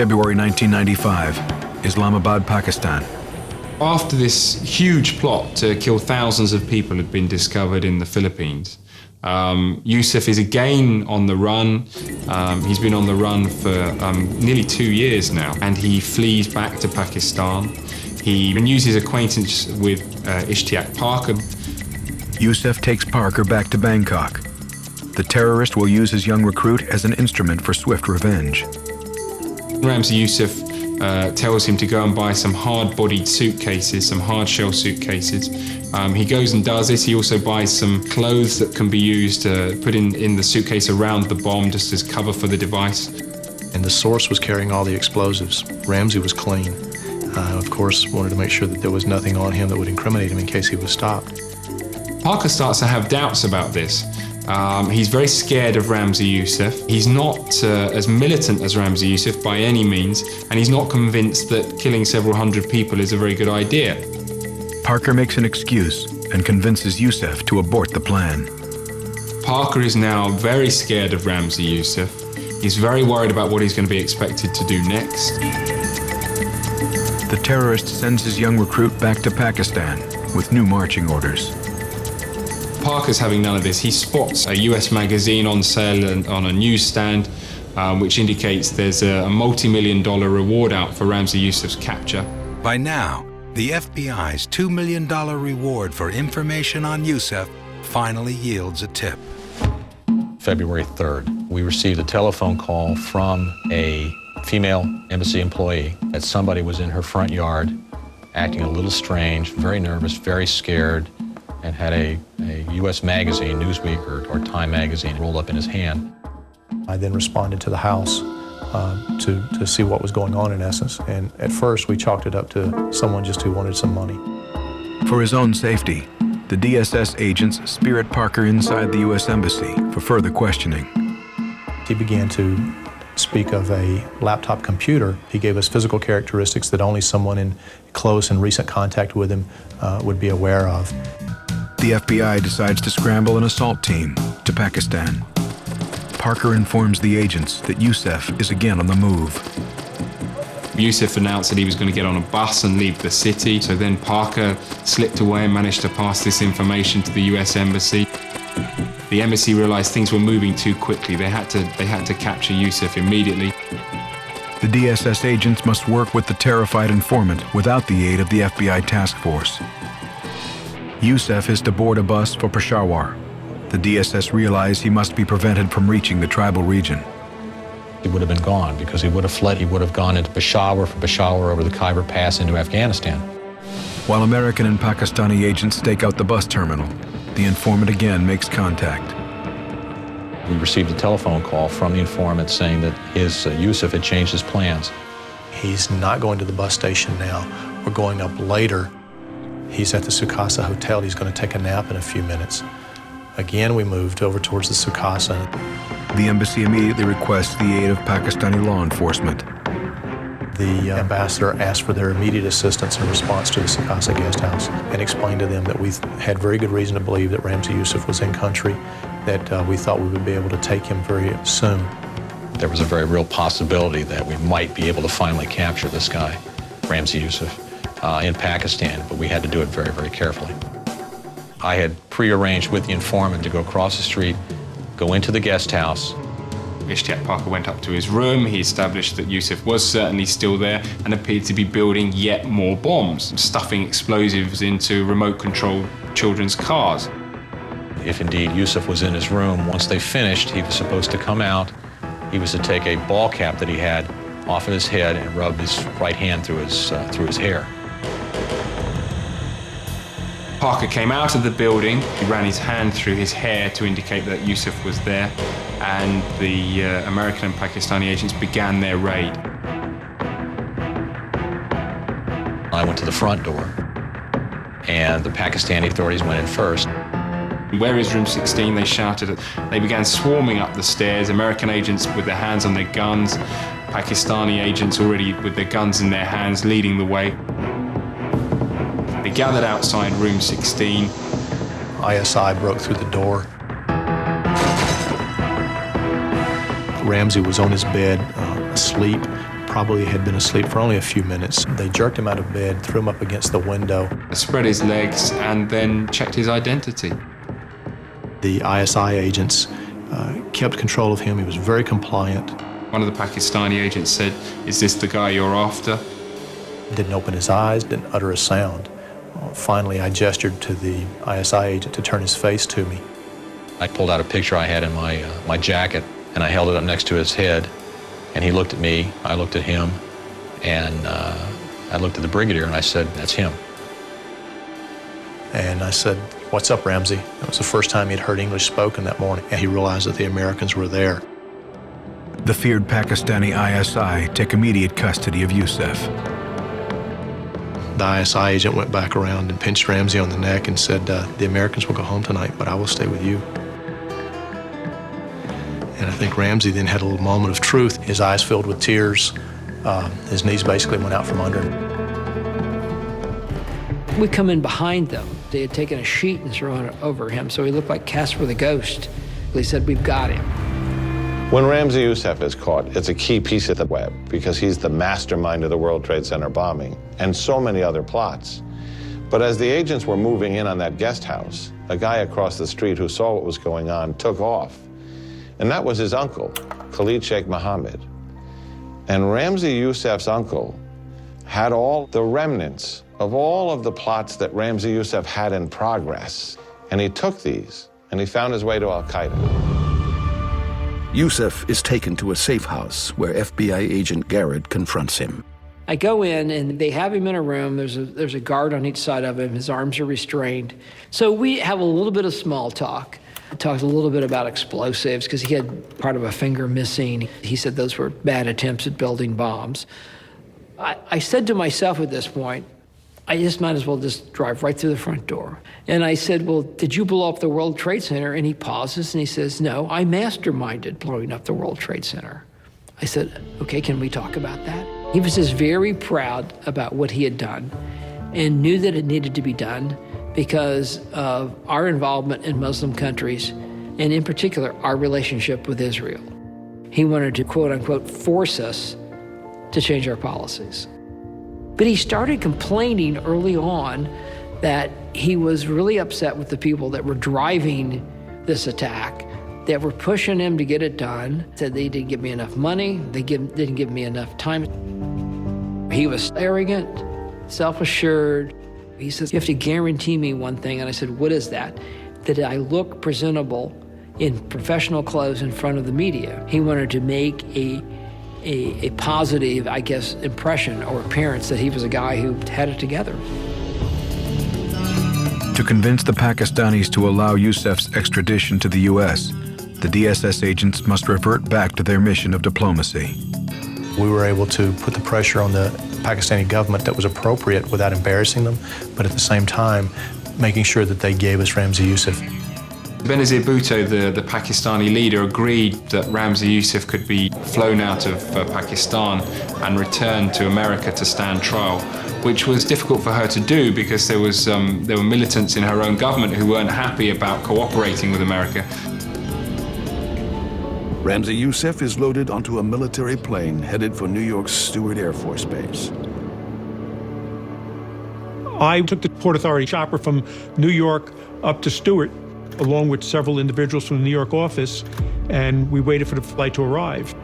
February 1995, Islamabad, Pakistan. After this huge plot to kill thousands of people had been discovered in the Philippines, Yusuf is again on the run. He's been on the run for nearly 2 years now, and he flees back to Pakistan. He renews his acquaintance with Ishtiaq Parker. Yusuf takes Parker back to Bangkok. The terrorist will use his young recruit as an instrument for swift revenge. Ramzi Yusuf tells him to go and buy some hard-bodied suitcases, some hard-shell suitcases. He goes and does this. He also buys some clothes that can be used to put in the suitcase around the bomb, just as cover for the device. And the source was carrying all the explosives. Ramzi was clean. Of course, wanted to make sure that there was nothing on him that would incriminate him in case he was stopped. Parker starts to have doubts about this. He's very scared of Ramzi Yusuf. He's not as militant as Ramzi Yusuf by any means, and he's not convinced that killing several hundred people is a very good idea. Parker makes an excuse and convinces Yusuf to abort the plan. Parker is now very scared of Ramzi Yusuf. He's very worried about what he's going to be expected to do next. The terrorist sends his young recruit back to Pakistan with new marching orders. Parker's having none of this. He spots a US magazine on sale on a newsstand, which indicates there's a multi-million-dollar reward out for Ramzi Yusuf's capture. By now, the FBI's $2 million reward for information on Yusuf finally yields a tip. February 3rd, we received a telephone call from a female embassy employee that somebody was in her front yard acting a little strange, very nervous, very scared, and had a U.S. magazine, Newsweek or Time magazine, rolled up in his hand. I then responded to the house to see what was going on, in essence. And at first, we chalked it up to someone just who wanted some money. For his own safety, the DSS agents spirit Parker inside the U.S. Embassy for further questioning. He began to speak of a laptop computer. He gave us physical characteristics that only someone in close and recent contact with him would be aware of. The FBI decides to scramble an assault team to Pakistan. Parker informs the agents that Yusuf is again on the move. Yusuf announced that he was going to get on a bus and leave the city, so then Parker slipped away and managed to pass this information to the US Embassy. The embassy realized things were moving too quickly. They had to capture Yusuf immediately. The DSS agents must work with the terrified informant without the aid of the FBI task force. Yusuf is to board a bus for Peshawar. The DSS realize he must be prevented from reaching the tribal region. He would have been gone because he would have fled. He would have gone into Peshawar, from Peshawar over the Khyber Pass into Afghanistan. While American and Pakistani agents stake out the bus terminal, the informant again makes contact. We received a telephone call from the informant saying that Yusuf had changed his plans. He's not going to the bus station now. We're going up later. He's at the Casa Hotel. He's going to take a nap in a few minutes. Again, we moved over towards the Casa. The embassy immediately requests the aid of Pakistani law enforcement. The ambassador asked for their immediate assistance in response to the Casa guest house and explained to them that we had very good reason to believe that Ramzi Yusuf was in country, that we thought we would be able to take him very soon. There was a very real possibility that we might be able to finally capture this guy, Ramzi Yusuf, in Pakistan, but we had to do it very, very carefully. I had prearranged with the informant to go across the street, go into the guest house. Ishtiaq Parker went up to his room. He established that Yusuf was certainly still there and appeared to be building yet more bombs, stuffing explosives into remote-controlled children's cars. If indeed Yusuf was in his room, once they finished, he was supposed to come out. He was to take a ball cap that he had off of his head and rub his right hand through his hair. Parker came out of the building. He ran his hand through his hair to indicate that Yusuf was there, and the American and Pakistani agents began their raid. I went to the front door, and the Pakistani authorities went in first. "Where is room 16?" they shouted. They began swarming up the stairs, American agents with their hands on their guns, Pakistani agents already with their guns in their hands leading the way. They gathered outside room 16. ISI broke through the door. Ramzi was on his bed, asleep, probably had been asleep for only a few minutes. They jerked him out of bed, threw him up against the window. Spread his legs and then checked his identity. The ISI agents kept control of him. He was very compliant. One of the Pakistani agents said, "Is this the guy you're after?" Didn't open his eyes, didn't utter a sound. Finally, I gestured to the ISI agent to turn his face to me. I pulled out a picture I had in my jacket, and I held it up next to his head, and he looked at me, I looked at him, and I looked at the brigadier, and I said, "That's him." And I said, "What's up, Ramzi?" It was the first time he'd heard English spoken that morning, and he realized that the Americans were there. The feared Pakistani ISI take immediate custody of Yusuf. The ISI agent went back around and pinched Ramzi on the neck and said, "The Americans will go home tonight, but I will stay with you." And I think Ramzi then had a little moment of truth. His eyes filled with tears. His knees basically went out from under him. We come in behind them. They had taken a sheet and thrown it over him, so he looked like Casper the Ghost. They said, "We've got him." When Ramzi Yusuf is caught, it's a key piece of the web because he's the mastermind of the World Trade Center bombing and so many other plots. But as the agents were moving in on that guest house, a guy across the street who saw what was going on took off. And that was his uncle, Khalid Sheikh Mohammed. And Ramzi Yusuf's uncle had all the remnants of all of the plots that Ramzi Yusuf had in progress. And he took these, and he found his way to Al-Qaeda. Yusuf is taken to a safe house where FBI agent Garrett confronts him. I go in, and they have him in a room. There's a guard on each side of him. His arms are restrained. So we have a little bit of small talk. He talked a little bit about explosives because he had part of a finger missing. He said those were bad attempts at building bombs. I said to myself at this point, I just might as well just drive right through the front door. And I said, "Well, did you blow up the World Trade Center?" And he pauses and he says, "No, I masterminded blowing up the World Trade Center." I said, "Okay, can we talk about that?" He was just very proud about what he had done and knew that it needed to be done because of our involvement in Muslim countries, and in particular, our relationship with Israel. He wanted to, quote unquote, force us to change our policies. But he started complaining early on that he was really upset with the people that were driving this attack, that were pushing him to get it done. Said they didn't give me enough money, they didn't give me enough time. He was arrogant, self-assured. He says, "You have to guarantee me one thing." And I said, "What is that?" "That I look presentable in professional clothes in front of the media." He wanted to make a positive, I guess, impression or appearance that he was a guy who had it together. To convince the Pakistanis to allow Yusuf's extradition to the U.S., the DSS agents must revert back to their mission of diplomacy. We were able to put the pressure on the Pakistani government that was appropriate without embarrassing them, but at the same time, making sure that they gave us Ramzi Yusuf. Benazir Bhutto, the Pakistani leader, agreed that Ramzi Yusuf could be flown out of Pakistan and returned to America to stand trial, which was difficult for her to do because there were militants in her own government who weren't happy about cooperating with America. Ramzi Yusuf is loaded onto a military plane headed for New York's Stewart Air Force Base. I took the Port Authority chopper from New York up to Stewart, along with several individuals from the New York office, and we waited for the flight to arrive.